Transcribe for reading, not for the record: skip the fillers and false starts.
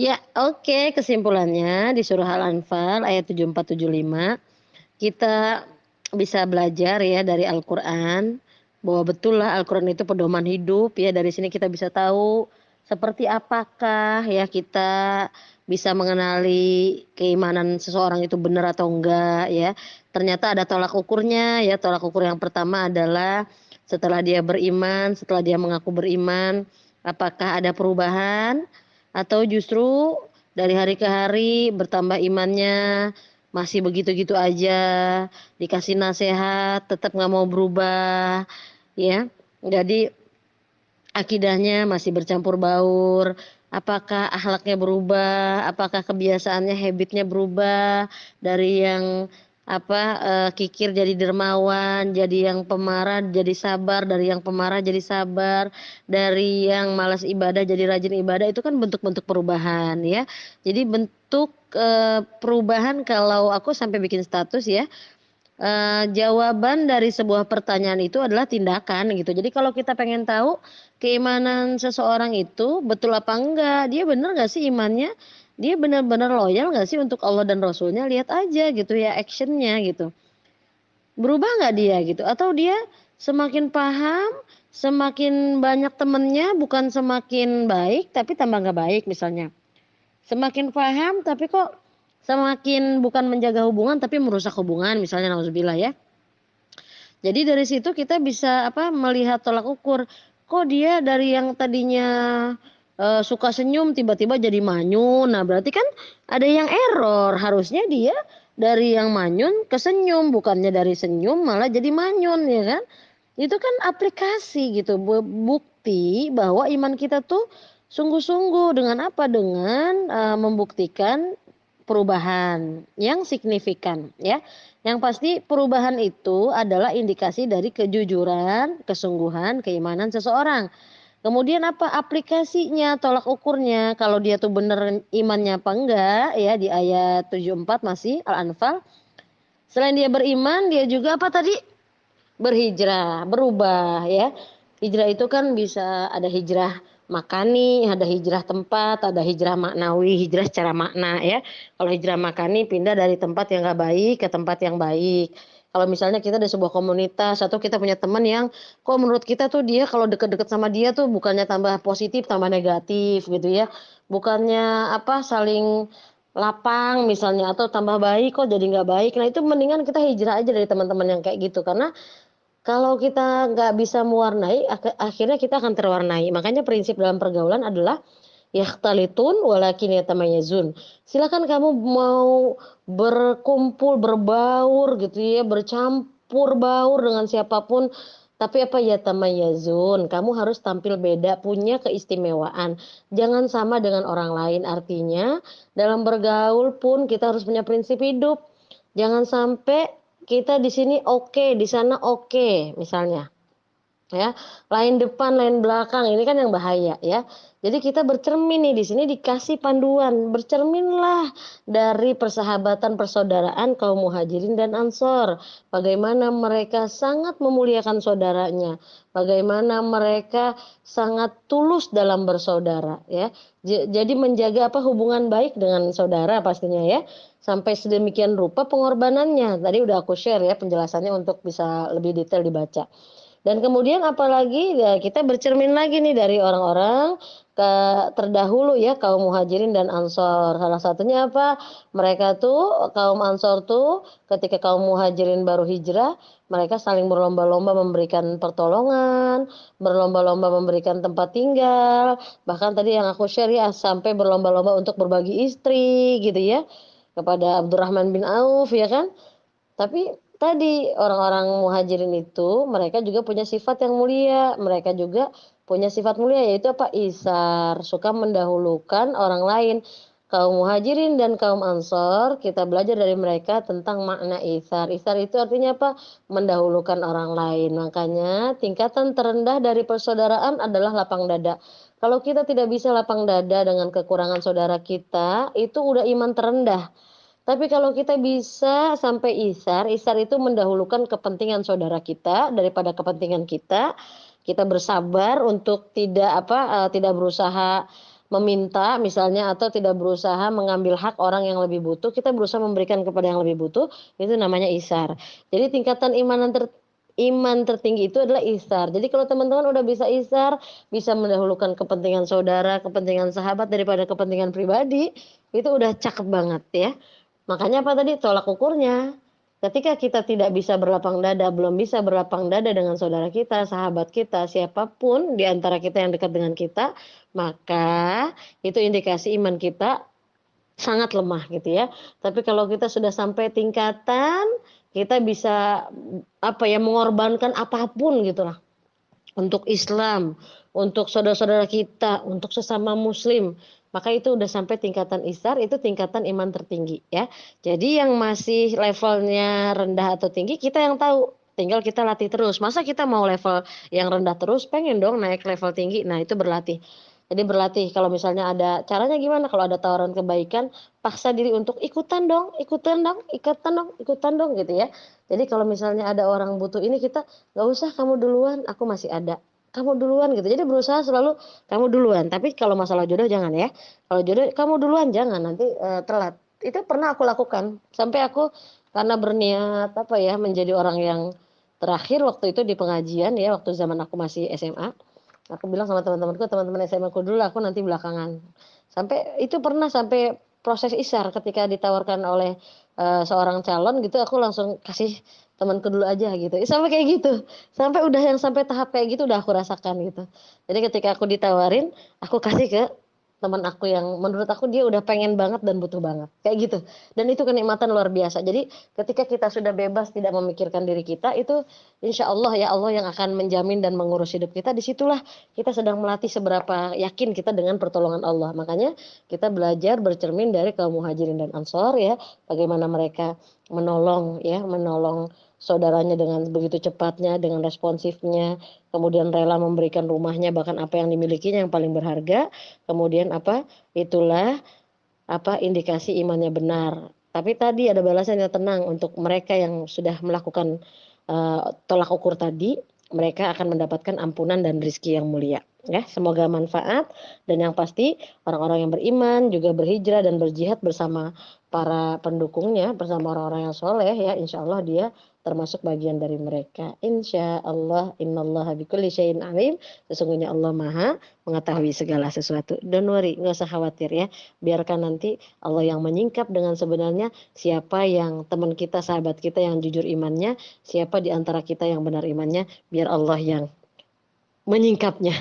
Ya, oke, kesimpulannya di surah Al-Anfal ayat 74-75, kita bisa belajar ya dari Al-Qur'an, bahwa betullah Al-Qur'an itu pedoman hidup ya, dari sini kita bisa tahu seperti apakah ya kita bisa mengenali keimanan seseorang itu benar atau enggak ya. Ternyata ada tolak ukurnya ya, tolak ukur yang pertama adalah setelah dia beriman, setelah dia mengaku beriman, apakah ada perubahan atau justru dari hari ke hari bertambah imannya, masih begitu-gitu aja, dikasih nasehat tetap nggak mau berubah, ya. Jadi akidahnya masih bercampur baur, apakah akhlaknya berubah, apakah kebiasaannya, habit-nya berubah, dari yang kikir jadi dermawan, jadi yang pemarah jadi sabar, dari yang pemarah jadi sabar, dari yang malas ibadah jadi rajin ibadah, itu kan bentuk-bentuk perubahan ya. Jadi bentuk, perubahan kalau aku sampai bikin status ya, jawaban dari sebuah pertanyaan itu adalah tindakan gitu. Jadi kalau kita pengen tahu keimanan seseorang itu betul apa enggak, dia bener nggak sih imannya, dia benar-benar loyal nggak sih untuk Allah dan Rasulnya, lihat aja gitu ya actionnya gitu. Berubah nggak dia gitu, atau dia semakin paham, semakin banyak temennya bukan semakin baik tapi tambah nggak baik misalnya. Semakin paham tapi kok semakin bukan menjaga hubungan tapi merusak hubungan misalnya, nauzubillah ya. Jadi dari situ kita bisa melihat tolak ukur, kok dia dari yang tadinya, suka senyum tiba-tiba jadi manyun. Nah berarti kan ada yang error, harusnya dia dari yang manyun ke senyum, bukannya dari senyum malah jadi manyun ya kan. Itu kan aplikasi gitu, bukti bahwa iman kita tuh sungguh-sungguh dengan apa, dengan, membuktikan perubahan yang signifikan ya. Yang pasti perubahan itu adalah indikasi dari kejujuran, kesungguhan, keimanan seseorang. Kemudian apa aplikasinya, tolak ukurnya, kalau dia tuh bener imannya apa enggak ya di ayat 74 masih Al-Anfal, selain dia beriman dia juga apa tadi? Berhijrah, berubah ya. Hijrah itu kan bisa ada hijrah makani, ada hijrah tempat, ada hijrah maknawi, hijrah secara makna ya. Kalau hijrah makani pindah dari tempat yang nggak baik ke tempat yang baik. Kalau misalnya kita ada sebuah komunitas atau kita punya teman yang kok menurut kita tuh dia kalau deket-deket sama dia tuh bukannya tambah positif tambah negatif gitu ya. Bukannya saling lapang misalnya atau tambah baik kok jadi nggak baik. Nah itu mendingan kita hijrah aja dari teman-teman yang kayak gitu, karena kalau kita nggak bisa mewarnai, akhirnya kita akan terwarnai. Makanya prinsip dalam pergaulan adalah yakhtalitun walakin yatamayyazun. Silakan kamu mau berkumpul, berbaur gitu ya, bercampur baur dengan siapapun, tapi yatamayyazun, kamu harus tampil beda, punya keistimewaan. Jangan sama dengan orang lain. Artinya dalam bergaul pun kita harus punya prinsip hidup. Jangan sampai kita di sini oke, di sana oke, misalnya. Ya, lain depan, lain belakang, ini kan yang bahaya ya. Jadi kita bercermin nih, di sini dikasih panduan, bercerminlah dari persahabatan persaudaraan kaum Muhajirin dan Ansor. Bagaimana mereka sangat memuliakan saudaranya, bagaimana mereka sangat tulus dalam bersaudara ya. Jadi menjaga hubungan baik dengan saudara pastinya ya. Sampai sedemikian rupa pengorbanannya. Tadi udah aku share ya penjelasannya untuk bisa lebih detail dibaca. Dan kemudian apalagi ya kita bercermin lagi nih dari orang-orang terdahulu ya kaum Muhajirin dan Ansor. Salah satunya apa? Mereka tuh kaum Ansor tuh ketika kaum Muhajirin baru hijrah, mereka saling berlomba-lomba memberikan pertolongan, berlomba-lomba memberikan tempat tinggal, bahkan tadi yang aku share ya sampai berlomba-lomba untuk berbagi istri gitu ya kepada Abdurrahman bin Auf ya kan. Tapi tadi orang-orang Muhajirin itu mereka juga punya sifat yang mulia, mereka juga punya sifat mulia yaitu Isar, suka mendahulukan orang lain. Kaum Muhajirin dan kaum Ansor, kita belajar dari mereka tentang makna isar. Isar itu artinya mendahulukan orang lain. Makanya tingkatan terendah dari persaudaraan adalah lapang dada. Kalau kita tidak bisa lapang dada dengan kekurangan saudara kita, itu udah iman terendah. Tapi kalau kita bisa sampai isar, isar itu mendahulukan kepentingan saudara kita daripada kepentingan kita. Kita bersabar untuk tidak berusaha meminta misalnya atau tidak berusaha mengambil hak orang yang lebih butuh, kita berusaha memberikan kepada yang lebih butuh, itu namanya isar. Jadi tingkatan iman tertinggi itu adalah isar. Jadi kalau teman-teman udah bisa isar, bisa mendahulukan kepentingan saudara, kepentingan sahabat daripada kepentingan pribadi, itu udah cakep banget ya. Makanya apa tadi, tolak ukurnya. Ketika kita tidak bisa berlapang dada, belum bisa berlapang dada dengan saudara kita, sahabat kita, siapapun di antara kita yang dekat dengan kita, maka itu indikasi iman kita sangat lemah gitu ya. Tapi kalau kita sudah sampai tingkatan kita bisa apa ya, mengorbankan apapun gitulah untuk Islam, untuk saudara-saudara kita, untuk sesama muslim, maka itu udah sampai tingkatan isar, itu tingkatan iman tertinggi ya. Jadi yang masih levelnya rendah atau tinggi kita yang tahu, tinggal kita latih terus. Masa kita mau level yang rendah terus, pengen dong naik level tinggi. Nah, itu berlatih. Jadi berlatih kalau misalnya ada caranya gimana, kalau ada tawaran kebaikan, paksa diri untuk ikutan dong, ikutan dong, ikutan dong, ikutan dong gitu ya. Jadi kalau misalnya ada orang butuh ini, kita nggak usah kamu duluan, aku masih ada. Kamu duluan gitu. Jadi berusaha selalu kamu duluan. Tapi kalau masalah jodoh jangan ya. Kalau jodoh kamu duluan jangan, nanti telat. Itu pernah aku lakukan. Sampai aku karena berniat apa ya, menjadi orang yang terakhir waktu itu di pengajian ya, waktu zaman aku masih SMA. Aku bilang sama teman-temanku, teman-teman SMA ku dulu, aku nanti belakangan. Sampai itu pernah sampai proses isar ketika ditawarkan oleh seorang calon gitu, aku langsung kasih temanku dulu aja gitu. Sampai kayak gitu. Sampai udah yang sampai tahap kayak gitu udah aku rasakan gitu. Jadi ketika aku ditawarin, aku kasih ke teman aku yang menurut aku dia udah pengen banget dan butuh banget. Kayak gitu. Dan itu kenikmatan luar biasa. Jadi ketika kita sudah bebas tidak memikirkan diri kita, itu insya Allah ya Allah yang akan menjamin dan mengurus hidup kita. Disitulah kita sedang melatih seberapa yakin kita dengan pertolongan Allah. Makanya kita belajar bercermin dari kaum muhajirin dan ansor ya, bagaimana mereka menolong ya, menolong saudaranya dengan begitu cepatnya, dengan responsifnya, kemudian rela memberikan rumahnya, bahkan apa yang dimilikinya yang paling berharga, kemudian apa, itulah apa indikasi imannya benar. Tapi tadi ada balasannya, tenang, untuk mereka yang sudah melakukan tolak ukur tadi, mereka akan mendapatkan ampunan dan rizki yang mulia. Ya, semoga manfaat, dan yang pasti orang-orang yang beriman juga berhijrah dan berjihad bersama para pendukungnya, bersama orang-orang yang soleh ya, insya Allah dia termasuk bagian dari mereka. Insya Allah, innallaha bikulli syai'in alim. Sesungguhnya Allah Maha mengetahui segala sesuatu. Don't worry, nggak usah khawatir ya. Biarkan nanti Allah yang menyingkap dengan sebenarnya siapa yang teman kita, sahabat kita yang jujur imannya, siapa di antara kita yang benar imannya, biar Allah yang menyingkapnya.